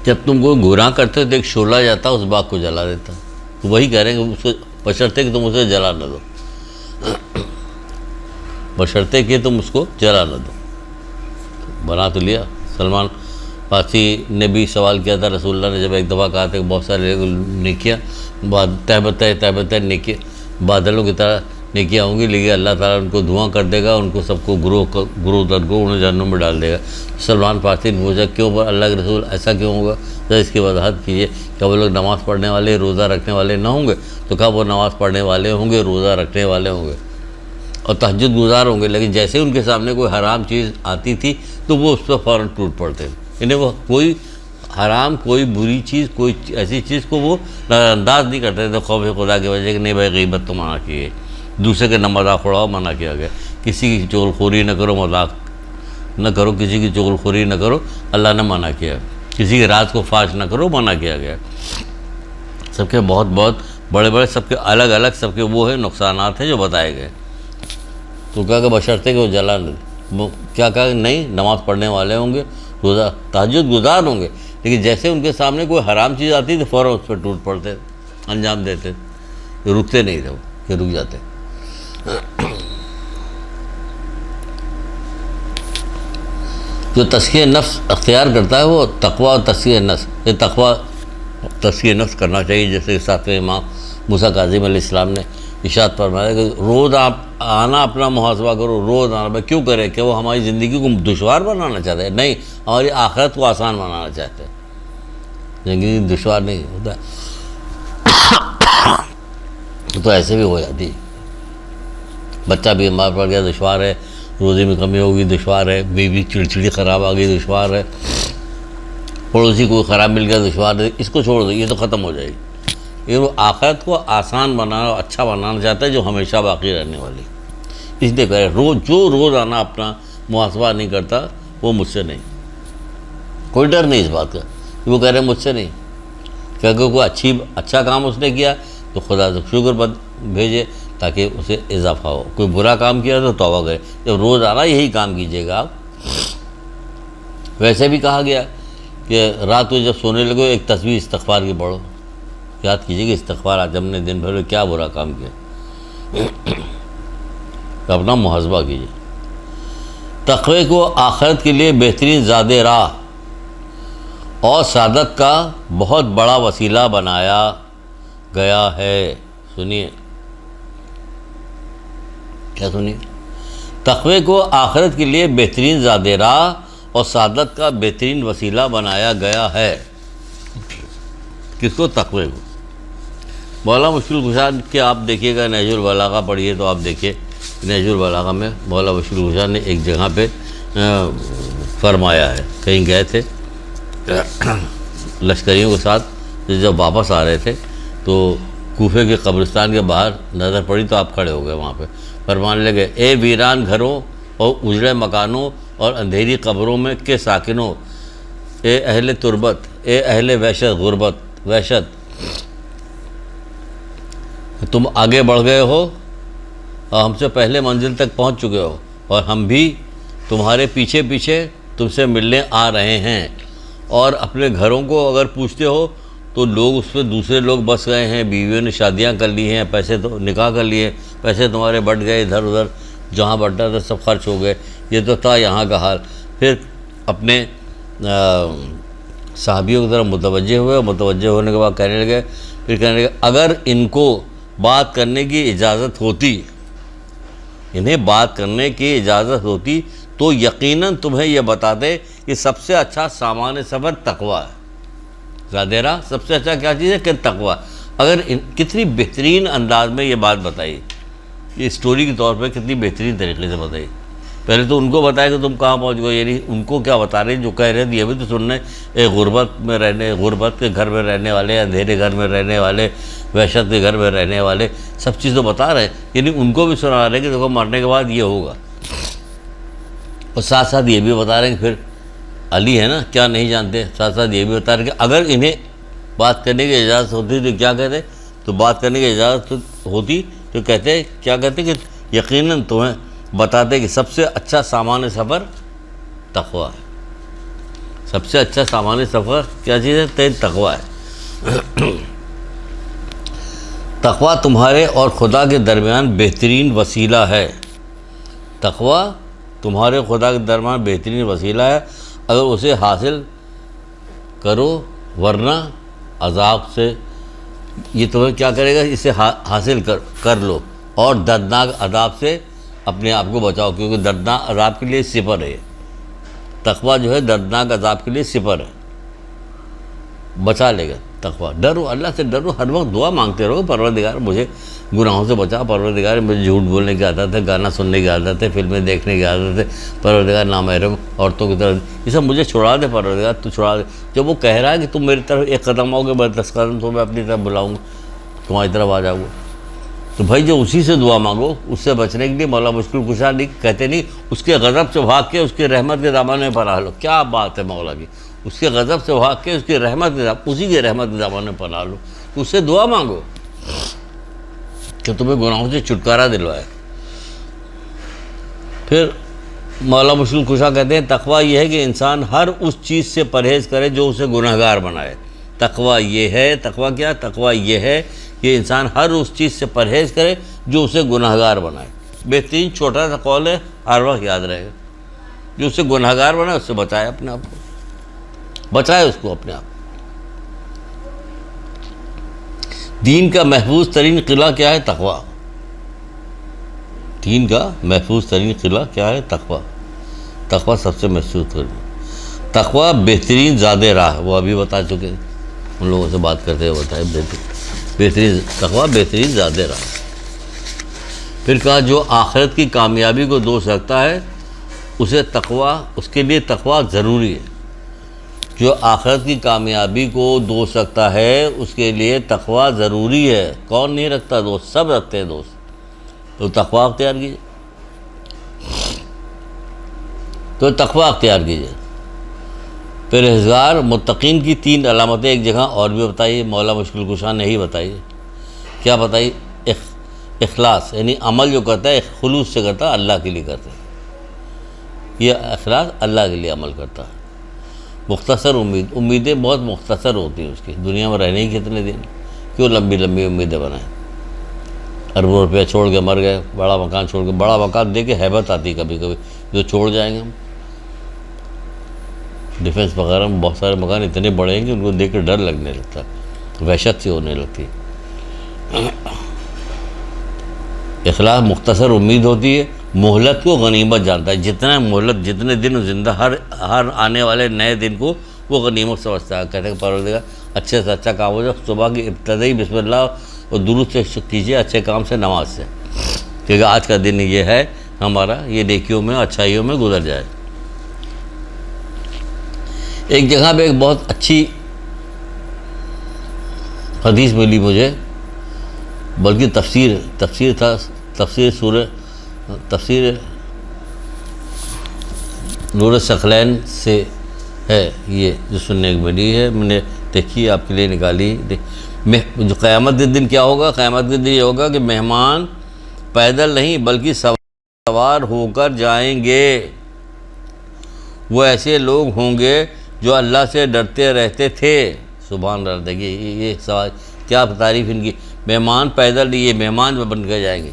जब तुम कोई गुनाह करते हो तो एक शोला जाता उस बाग को जला देता, तो वही कह रहे हैं कि उसको बशर्ते कि तुम उसे जला न दो, बशर्ते कि तुम उसको जला न दो। बना तो लिया। सलमान फारसी ने भी सवाल किया था रसूलुल्लाह ने, जब एक दफ़ा कहा था कि बहुत सारे नेकियां तहबत नेकियां बादलों की तरह नेकियां होंगी, लेकिन अल्लाह ताला उनको धुआं कर देगा, उनको सबको गुरु दर को उन्हें जहन्नुम में डाल देगा। सलमान फारसी ने पूछा क्यों अल्लाह के रसूल ऐसा क्यों होगा, तो इसकी वजाहत कीजिए। क्या वो लोग नमाज़ पढ़ने वाले रोज़ा रखने वाले ना होंगे? तो कहा वो नमाज़ पढ़ने वाले होंगे, रोज़ा रखने वाले होंगे और तहज्जुद गुजार होंगे, लेकिन जैसे उनके सामने कोई हराम चीज़ आती थी तो वो उस पर फ़ौरन टूट पड़ते। इन्हें वो कोई हराम, कोई बुरी चीज़, कोई ऐसी चीज़ को वो नज़रअंदाज नहीं करते थे खौफ खुदा की वजह कि नहीं भाई गीबत तो मना की है, दूसरे के न मजाक उड़ाओ मना किया गया, किसी की चुगलखोरी न करो, मजाक न करो, किसी की चुगलखोरी न करो, अल्लाह ने मना किया। किसी के राज को फाश न करो, मना किया गया। सबके बहुत बहुत बड़े बड़े, सबके अलग अलग, सबके वो है नुकसानात हैं जो बताए गए। तो क्या बशर्ते कि वो जला क्या कहा नहीं, नमाज़ पढ़ने वाले होंगे, रोज़ा तहज्जुद गुजार होंगे, लेकिन जैसे उनके सामने कोई हराम चीज़ आती तो फ़ौरन उस पर टूट पड़ते, अंजाम देते, रुकते नहीं थे, कि रुक जाते। जो तस्किया नफ्स अख्तियार करता है वो तकवा और तस्किया नफ्स, ये तकवा तस्किया नफ्स करना चाहिए। जैसे सातवें इमाम मूसा काज़िम अलैहिस्सलाम ने इरशाद फरमाया कि रोज़ आप आना अपना मुहासबा करो, रोज़ आना। भाई क्यों करें? कि वो हमारी ज़िंदगी को दुश्वार बनाना चाहते हैं? नहीं, हमारी आखिरत को आसान बनाना चाहते हैं। ज़िंदगी दुश्वार नहीं होता तो ऐसे भी हो जाती। बच्चा बीमार पड़ गया दुश्वार है, रोज़े में कमी होगी दुश्वार है, बीवी चिड़चिड़ी ख़राब आ गई दुश्वार है, पड़ोसी को ख़राब मिल गया दुश्वार है, इसको छोड़ दो, ये तो ख़त्म हो जाएगी। ये वो आखिरत को आसान बनाना, अच्छा बनाना चाहता है जो हमेशा बाकी रहने वाली। इसलिए कह रहे जो रोज़ आना अपना मुहासबा नहीं करता वो मुझसे नहीं। कोई डर नहीं इस बात का कि वो कह रहे मुझसे नहीं, क्योंकि कोई अच्छा काम उसने किया तो खुदा से शुक्र भेजे ताकि उसे इजाफा हो। कोई बुरा काम किया तो तौबा करे। जब रोज़ आना यही काम कीजिएगा आप। वैसे भी कहा गया कि रात को जब सोने लगो एक तस्वीर इस्तग़फ़ार की पढ़ो, याद कीजिए कि इस्तग़फ़ार आज हमने दिन भर में क्या बुरा काम किया, तो अपना मुहासबा कीजिए। तक़वे को आखिरत के लिए बेहतरीन ज़ादे राह और सादत का बहुत बड़ा वसीला बनाया गया है। सुनिए क्या, सुनिए, तक़वे को आखिरत के लिए बेहतरीन ज़ादे राह और सादत का बेहतरीन वसीला बनाया गया है। किसको? तक़वे को। मौला मुश्किल कुशा के आप देखिएगा, नहजुल बलागा पढ़िए तो आप देखिए, नहजुल बलागा में मौला मुश्किल कुशा ने एक जगह पे फरमाया है, कहीं गए थे लश्करियों के साथ, जब वापस आ रहे थे तो कूफे के कब्रिस्तान के बाहर नज़र पड़ी तो आप खड़े हो गए वहाँ पे, फरमाने लगे ए वीरान घरों और उजड़े मकानों और अंधेरी कब्रों में के साकिनों, ए अहले तुरबत, ए अहले वहशत गुरबत वहशत, तुम आगे बढ़ गए हो और हमसे पहले मंजिल तक पहुंच चुके हो और हम भी तुम्हारे पीछे पीछे तुमसे मिलने आ रहे हैं। और अपने घरों को अगर पूछते हो तो लोग उस पर दूसरे लोग बस गए हैं, बीवियों ने शादियां कर ली हैं, पैसे तो निकाह कर लिए, पैसे तुम्हारे बढ़ गए, इधर उधर जहाँ बढ़ता था सब खर्च हो गए। ये तो था यहाँ का हाल। फिर अपने साहबियों की तरफ मुतवज्जे हुए और मुतवज्जे होने के बाद कहने लगे फिर कहने लगे अगर इनको बात करने की इजाज़त होती, इन्हें बात करने की इजाज़त होती तो यकीनन तुम्हें यह बताते कि सबसे अच्छा सामान सफ़र तकवा है। ज़ादेरा सबसे अच्छा क्या चीज़ है कि तकवा। अगर कितनी बेहतरीन अंदाज में ये बात बताई, ये स्टोरी के तौर पे कितनी बेहतरीन तरीके से बताई। पहले तो उनको बताया कि तुम कहाँ पहुँच गए, यानी उनको क्या बता रहे हैं, जो कह रहे थे ये भी तो सुनने, एक गुरबत के घर में रहने वाले, अंधेरे घर में रहने वाले, वहशत के घर में रहने वाले, सब चीज़ तो बता रहे हैं, यानी उनको भी सुना रहे हैं कि देखो मरने के बाद ये होगा। और साथ साथ ये भी बता रहे हैं कि फिर अली है ना, क्या नहीं जानते, साथ साथ ये भी बता रहे हैं कि अगर इन्हें बात करने की इजाज़त होती तो क्या कहते, तो बात करने की इजाज़त होती तो कहते क्या कहते कि यकीनन तुम्हें बताते कि सबसे अच्छा सामान सफ़र तकवा है। सबसे अच्छा सामान सफ़र क्या चीज़ है, तकवा है। तकवा तुम्हारे और खुदा के दरमियान बेहतरीन वसीला है। तकवा तुम्हारे खुदा के दरमियान बेहतरीन वसीला है, अगर उसे हासिल करो, वरना अजाब से ये तुम्हें क्या करेगा, इसे हासिल कर लो और दर्दनाक अजाब से अपने आप को बचाओ, क्योंकि दर्दनाक अजाब के लिए सिपर है। तकवा जो है दर्दनाक अजाब के लिए सिपर है, बचा लेगा तकवा। डरो, अल्लाह से डरो, हर वक्त दुआ मांगते रहो, परवरदिगार मुझे गुनाहों से बचा, परवरदिगार मुझे झूठ बोलने की आदत है, गाना सुनने की आदत है, फिल्में देखने की आदत है, परवरदिगार नामहरम औरतों की तरफ, ये सब मुझे छुड़ा दे परवरदिगार, तू छुड़ा दे। जब वो कह रहा है कि तुम मेरी तरफ एक कदम आओगे, मैं 10 कदम तो मैं अपनी तरफ बुलाऊँगा, तुम्हारी तरफ आ जाऊँगा। तो भाई जो उसी से दुआ मांगो, उससे बचने के लिए मौला मुश्किल कुशा नहीं कहते, नहीं उसके गज़ब से भाग के उसकी रहमत के दामन में पनाह लो। क्या बात है मौला की, उसके गज़ब से भाग के उसकी रहमत के, उसी की रहमत के दामन में पनाह लो, तो उससे दुआ मांगो कि तुम्हें गुनाहों से छुटकारा दिलवाए। फिर मौला मुश्किल कुशा कहते हैं तकवा ये है कि इंसान हर उस चीज़ से परहेज़ करे जो उसे गुनहगार बनाए। तकवा ये है, तकवा क्या, तकवा ये है कि इंसान हर उस चीज़ से परहेज़ करे जो उसे गुनहगार बनाए। बेहतरीन छोटा सा कौल है, हर वक्त याद रहेगा, जो उसे गुनहगार बनाए उससे बचाए अपने आप को, बचाए उसको अपने आप। दीन का महफूज तरीन किला क्या है, तकवा। दीन का महफूज तरीन किला क्या है, तकवा। तकवा सबसे महसूस करें। तकवा बेहतरीन ज़ादे राह, वो अभी बता चुके हैं, उन लोगों से बात करते हुए बताए, बेहतरीन तकवा बेहतरीन ज़ादे राह। फिर कहा जो आखिरत की कामयाबी को दोष रखता है उसे तकवा, उसके लिए तकवा ज़रूरी है। जो आखिरत की कामयाबी को दोष रखता है उसके लिए तकवा ज़रूरी है। कौन नहीं रखता दोस्त, सब रखते हैं दोस्त, तो तकवा अख्तियार कीजिए, तो तकवा अख्तियार कीजिए। परहेज़गार मुत्तकीन की 3 अलामतें एक जगह और भी बताई, मौला मुश्किल कुशा ने ही बताई। क्या बताई, इखलास, यानी अमल जो करता है खुलूस से करता है, अल्लाह के लिए करता है, यह इखलास अल्लाह के लिए अमल करता है। मुख्तसर उम्मीद, उम्मीदें बहुत मुख्तसर होती हैं उसकी, दुनिया में रहने ही कितने दिन, क्यों लंबी लंबी उम्मीदें बनाएं। अरबों रुपया छोड़ के मर गए, बड़ा मकान छोड़ के, बड़ा मकान दे के हैबत आती है कभी कभी, जो छोड़ जाएंगे हम। डिफेंस वगैरह में बहुत सारे मकान इतने बड़े हैं कि उनको देख कर डर लगने लगता है, वहशत सी होने लगती है। इखलास मुख्तसर उम्मीद होती है, मोहलत को गनीमत जानता है। जितना मोहलत, जितने दिन जिंदा, हर आने वाले नए दिन को वो गनीमत समझता है। कहते हैं परवरदिगार अच्छे से अच्छा काम हो जाए, सुबह की इब्तदाई बिस्मिल्लाह और दुरूद से कीजिए, अच्छे काम से, नमाज से, क्योंकि आज का दिन ये है हमारा, ये नेकियों में अच्छाइयों में गुजर जाए। एक जगह पे एक बहुत अच्छी हदीस मिली मुझे, बल्कि तफसीर था, तफसीर नूर सकलैन से है, ये जो सुनने को मिली है, मैंने देखी आपके लिए निकाली। जो क़यामत के दिन क्या होगा, क़यामत के दिन ये होगा कि मेहमान पैदल नहीं बल्कि सवार होकर जाएंगे। वो ऐसे लोग होंगे जो अल्लाह से डरते रहते थे। सुभान अल्लाह। देखिए ये सवाल, क्या तारीफ़ इनकी। मेहमान पैदल नहीं, ये मेहमान में बन कर जाएंगे।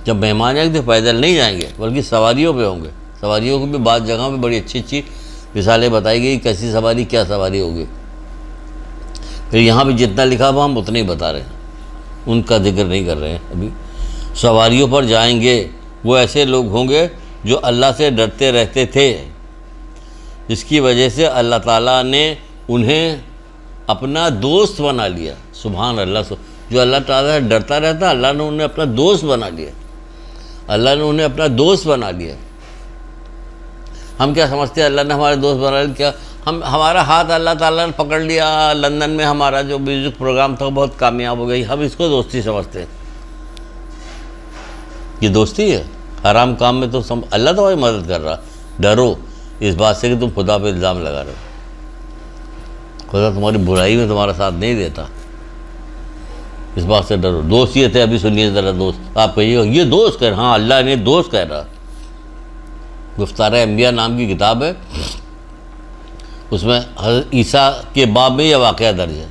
जब मेहमान जाएंगे तो पैदल नहीं जाएंगे बल्कि सवारियों पे होंगे। सवारियों की भी बात जगह पे बड़ी अच्छी अच्छी मिसालें बताई गई, कैसी सवारी, क्या सवारी होगी। फिर यहाँ भी जितना लिखा हुआ हम उतना ही बता रहे हैं, उनका जिक्र नहीं कर रहे हैं। अभी सवारियों पर जाएंगे वो ऐसे लोग होंगे जो अल्लाह से डरते रहते थे, जिसकी वजह से अल्लाह ताला ने उन्हें अपना दोस्त बना लिया। सुभान अल्लाह। जो अल्लाह ताला से डरता रहता, अल्लाह ने उन्हें अपना दोस्त बना लिया। अल्लाह ने उन्हें अपना दोस्त बना लिया। हम क्या समझते हैं, अल्लाह ने हमारे दोस्त बना लिया? क्या हमारा हाथ अल्लाह ताला ने पकड़ लिया, लंदन में हमारा जो म्यूजिक प्रोग्राम था बहुत कामयाब हो गई, हम इसको दोस्ती समझते हैं। ये दोस्ती है? हराम काम में तो अल्लाह तुम्हारी मदद कर रहा। डरो इस बात से कि तुम खुदा पे इल्ज़ाम लगा रहे हो। खुदा तुम्हारी बुराई में तुम्हारा साथ नहीं देता, इस बात से डरो। दोस्त ये थे, अभी सुनिए ज़रा दोस्त। आप कहिए ये दोस्त कह रहा, हाँ अल्लाह ने दोस्त कह रहा। गुफ्तार अंबिया नाम की किताब है, उसमें हज़रत ईसा के बाब में यह वाक़या दर्ज है।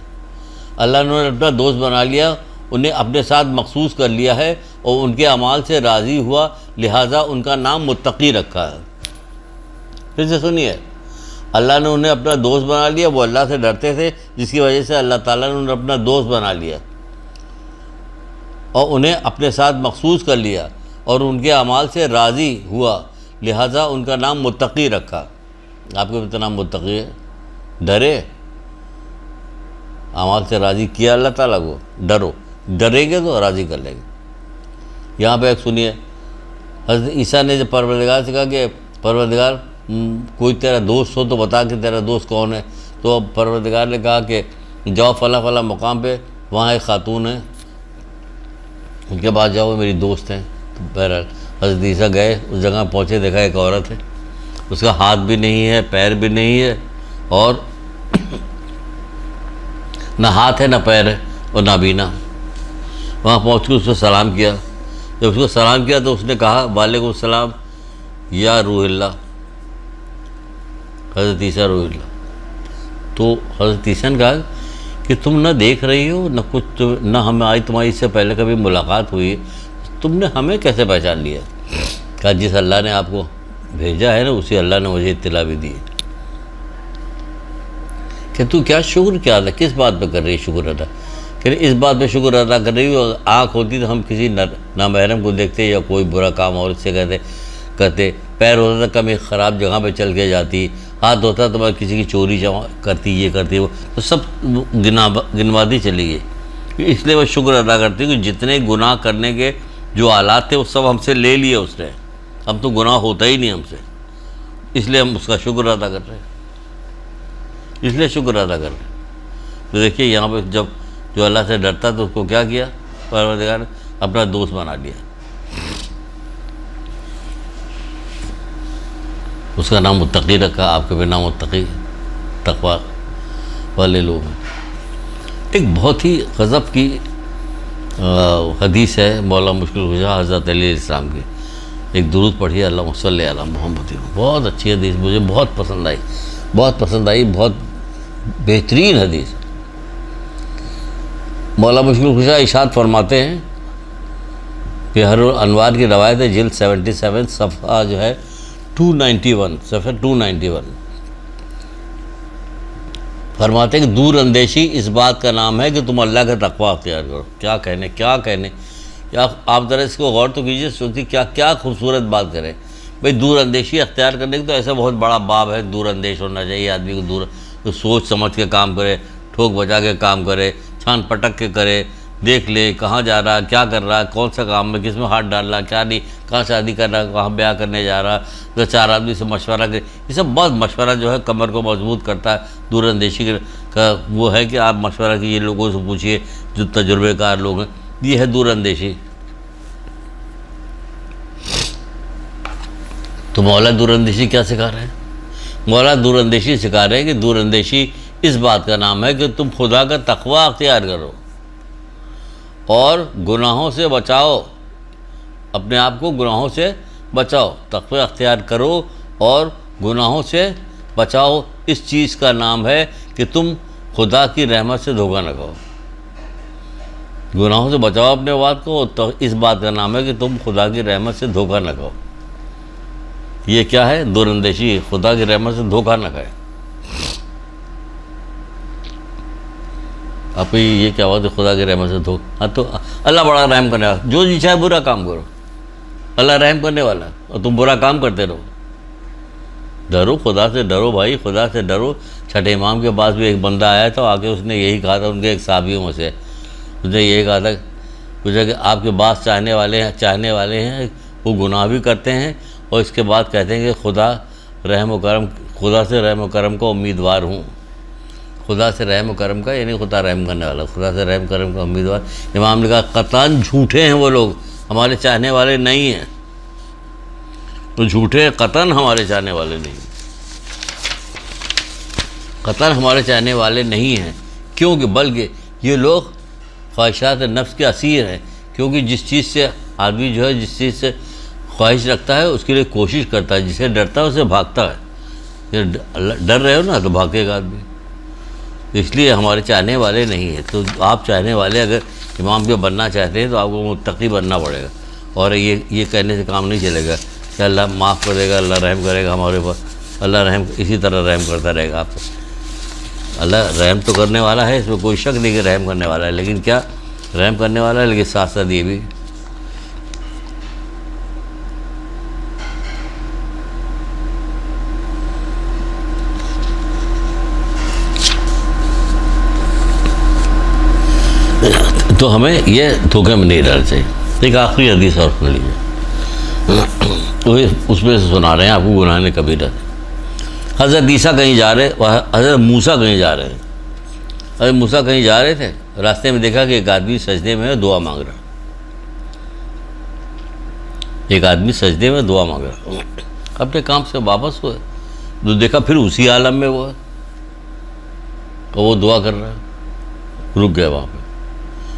अल्लाह ने अपना दोस्त बना लिया, उन्हें अपने साथ मखसूस कर लिया है और उनके अमाल से राज़ी हुआ, लिहाजा उनका नाम मुत्तकी रखा है। फिर से सुनिए, अल्लाह ने उन्हें अपना दोस्त बना लिया, वो अल्लाह से डरते थे, जिसकी वजह से अल्लाह ताला ने उन्हें अपना दोस्त बना लिया और उन्हें अपने साथ मखसूस कर लिया और उनके अमाल से राज़ी हुआ, लिहाजा उनका नाम मुत्तकी रखा। आपके भी तो नाम मुत्तकी है। डरे, अमाल से राज़ी किया अल्लाह ताला को। डरो, डरेंगे तो राज़ी कर लेंगे। यहाँ पे एक सुनिए, हज़रत ईसा ने जब परवरदिगार से कहा कि परवरदिगार कोई तेरा दोस्त हो तो बता कि तेरा दोस्त कौन है। तो अब परवरदिगार ने कहा कि जाओ फ़ला फ़ला मुकाम पे, वहाँ एक ख़ातून है, उनके पास जाओ, मेरी दोस्त हैं। तो बहरहाल हज़रत ईसा गए, उस जगह पहुँचे, देखा एक औरत है, उसका हाथ भी नहीं है, पैर भी नहीं है, और ना हाथ है ना पैर है और ना बीना। वहाँ पहुँच कर उसको सलाम किया। जब उसको सलाम किया तो उसने कहा वालेकुम सलाम या रूहिल्लाह, हज़रत ईसा रूहिल्लाह। तो हज़रत ईसा ने कहा कि तुम न देख रही हो न कुछ, न हमें आई तुम्हारी इससे पहले कभी मुलाकात हुई, तुमने हमें कैसे पहचान लिया? कहा जिस अल्लाह ने आपको भेजा है ना, उसी अल्लाह ने मुझे इत्तला भी दी। कि तू क्या शुक्र क्या अदा, किस बात पे कर रही है शुक्र अदा? कि इस बात पे शुक्र अदा कर रही हो, आँख होती तो हम किसी नामहरम को देखते या कोई बुरा काम और इससे करते, पैर होता तो कभी ख़राब जगह पे चल के जाती, हाथ होता तो मैं किसी की चोरी करती, ये करती, वो तो सब गिनवाती चली गई। इसलिए मैं शुक्र अदा करती हूँ कि जितने गुनाह करने के जो आलात थे वो सब हमसे ले लिए उसने। अब तो गुनाह होता ही नहीं हमसे, इसलिए हम उसका शुक्र अदा कर रहे हैं, इसलिए शुक्र अदा कर रहे हैं। तो देखिए यहाँ पे जब जो अल्लाह से डरता तो उसको क्या किया, परवरदिगार ने अपना दोस्त बना लिया। उसका नाम मुत्तकी रखा। आपके भी नाम मुत्तकी, तकवा वाले लोग हैं। एक बहुत ही गज़ब की हदीस है मौला मुश्किल कुशा हज़रत अली इस्लाम की। एक दुरूद पढ़िए, अल्लाहुम्मा सल्ली अला मुहम्मद। बहुत अच्छी हदीस, मुझे बहुत पसंद आई, बहुत पसंद आई, बहुत बेहतरीन हदीस। मौला मुश्किल कुशा इरशाद फरमाते हैं कि हर अनवार की रवायत है, जिल्द 77 सफ़ा जो है 291, सफ़ा 291 फरमाते हैं कि दूर अंदेशी इस बात का नाम है कि तुम अल्लाह का तक़वा अख्तियार करो। क्या कहने, क्या कहने, क्या आप ज़रा इसको गौर तो कीजिए, सोचिए क्या क्या खूबसूरत बात करें भाई। दूर अंदेशी अख्तियार करने की तो ऐसा बहुत बड़ा बाब है, दूर अंदेश होना चाहिए आदमी को, दूर तो सोच समझ के काम करे, ठोक बजा के काम करे, छान पटक के करे, देख ले कहाँ जा रहा, क्या कर रहा, कौन सा काम में, किस में हाथ डाल रहा, क्या नहीं, कहाँ शादी कर रहा, कहाँ ब्याह करने जा रहा, तो चार आदमी से मशवरा करे। ये सब बहुत मशवरा जो है कमर को मजबूत करता है। दूरअंदेशी का वो है कि आप मशवरा कीजिए, लोगों से पूछिए जो तजुर्बेकार लोग हैं, ये है दूरअंदेशी। तो मौला दूरअंदेशी क्या सिखा रहे हैं? मौला दूरअंदेशी सिखा रहे हैं कि दूरअंदेशी इस बात का नाम है कि तुम खुदा का तक़वा अख्तियार करो और गुनाहों से बचाओ, अपने आप को गुनाहों से बचाओ, तक़वा अख्तियार करो और गुनाहों से बचाओ। इस चीज़ का नाम है कि तुम खुदा की रहमत से धोखा न खाओ। गुनाहों से बचाओ अपने बात को, तो इस बात का नाम है कि तुम खुदा की रहमत से धोखा न खाओ। ये क्या है? दूरअंदेशी, खुदा की रहमत से धोखा न खाए। आपको ये क्या बात है, खुदा के रहमत से धो। हाँ तो अल्लाह बड़ा रहम करने वाला, जो जी चाहे बुरा काम करो, अल्लाह रहम करने वाला, और तुम बुरा काम करते रहो। डरो, खुदा से डरो भाई, खुदा से डरो। छठे इमाम के पास भी एक बंदा आया था, आके उसने यही कहा था, उनके एक साहबियों में से उसने यही कहा था, पूछा कि आपके बात चाहने वाले हैं, वो गुनाह भी करते हैं और इसके बाद कहते हैं कि खुदा से रहम व करम का उम्मीदवार हूँ। खुदा से रहम व करम का, यानी खुदा रहम करने वाला, खुदा से रहम करम का उम्मीदवार। इमाम ने कहा कतन झूठे हैं वो लोग, हमारे चाहने वाले नहीं हैं। तो झूठे कतन हमारे चाहने वाले नहीं, कतन हमारे चाहने वाले नहीं हैं। क्योंकि बल्कि ये लोग ख्वाहिशात नफ्स के असीर हैं। क्योंकि जिस चीज़ से आदमी जो है, जिस चीज़ से ख्वाहिश रखता है उसके लिए कोशिश करता है, जिसे डरता है उसे भागता है। ये डर रहे हो ना तो भागेगा आदमी, इसलिए हमारे चाहने वाले नहीं है। तो आप चाहने वाले अगर इमाम के बनना चाहते हैं तो आपको मुत्तकी बनना पड़ेगा। और ये कहने से काम नहीं चलेगा कि अल्लाह माफ़ कर देगा, अल्लाह रहम करेगा हमारे ऊपर, अल्लाह रहम इसी तरह रहम करता रहेगा आप। अल्लाह रहम तो करने वाला है, इसमें कोई शक नहीं कि रहम करने वाला है, लेकिन क्या रहम करने वाला है, लेकिन साथ साथ ये भी तो हमें ये धोखे में नहीं रहना चाहिए। एक आखिरी हदीस और सुन लीजिए, तो उसमें से सुना रहे हैं आपको गुनाह ने कबीरा। हज़रत ईसा कहीं जा रहे, हज़रत मूसा कहीं जा रहे हैं। हज़रत मूसा कहीं जा रहे थे, रास्ते में देखा कि एक आदमी सजदे में दुआ मांग रहा, एक आदमी सजदे में दुआ मांग रहा। अपने काम से वापस हुए तो देखा फिर उसी आलम में वो है, तो वो दुआ कर रहा है। रुक गया वहाँ पे,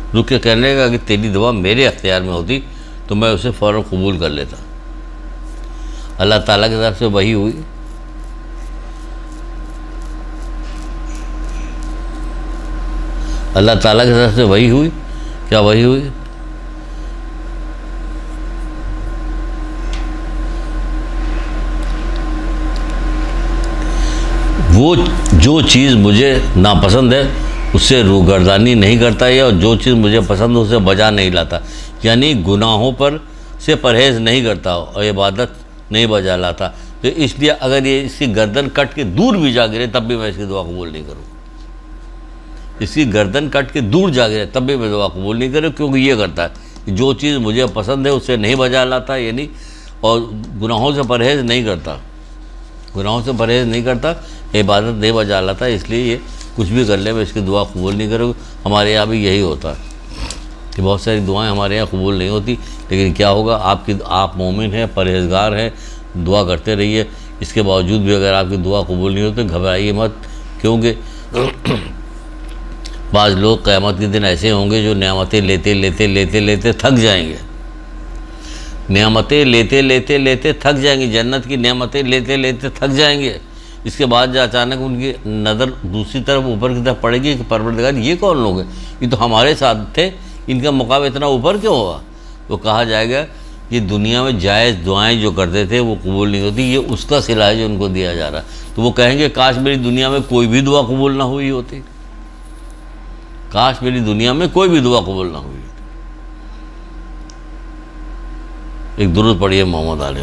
रुक के कहने लगा कि तेरी दुआ मेरे अख्तियार में होती तो मैं उसे फ़ौरन कबूल कर लेता। अल्लाह ताला की तरफ से वही हुई, अल्लाह ताला की तरफ से वही हुई। क्या वही हुई? वो जो चीज़ मुझे नापसंद है उससे रूगर्दानी नहीं करता है, और जो चीज़ मुझे पसंद है उसे बजा नहीं लाता। यानी गुनाहों पर से परहेज़ नहीं करता और इबादत नहीं बजा लाता। तो इसलिए अगर ये इसकी गर्दन कट के दूर भी जा गिरे तब भी मैं इसकी दुआ कबूल नहीं करूँ। इसकी गर्दन कट के दूर जा गिरे तब भी मैं दुआ कबूल नहीं करूँ, क्योंकि ये करता है कि जो चीज़ मुझे पसंद है उससे नहीं बजा लाता, यानी और गुनाहों से परहेज़ नहीं करता, गुनाहों से परहेज़ नहीं करता, इबादत नहीं बजा लाता। इसलिए ये कुछ भी कर ले मैं इसकी दुआ कबूल नहीं करूँ। हमारे यहाँ भी यही होता है कि बहुत सारी दुआएं हमारे यहाँ कबूल नहीं होती, लेकिन क्या होगा, आप मोमिन हैं, परहेज़गार हैं, दुआ करते रहिए। इसके बावजूद भी अगर आपकी दुआ कबूल नहीं होती घबराइए मत, क्योंकि बाज़ लोग क़यामत के दिन ऐसे होंगे जो नेमतें लेते लेते लेते लेते थक जाएंगे, नेमतें लेते लेते लेते थक जाएंगे, जन्नत की नेमतें लेते लेते थक जाएंगे। इसके बाद जो अचानक उनकी नज़र दूसरी तरफ ऊपर की तरफ पड़ेगी कि परवरदिगार ये कौन लोग हैं, ये तो हमारे साथ थे, इनका मुकाम इतना ऊपर क्यों हुआ? तो कहा जाएगा ये दुनिया में जायज़ दुआएं जो करते थे वो कबूल नहीं होती, ये उसका सिला है जो उनको दिया जा रहा। तो वो कहेंगे काश मेरी दुनिया में कोई भी दुआ कबूल ना हुई होती, काश मेरी दुनिया में कोई भी दुआ कबूल ना हुई होती। एक दुरूद पढ़िए मोहम्मद आले।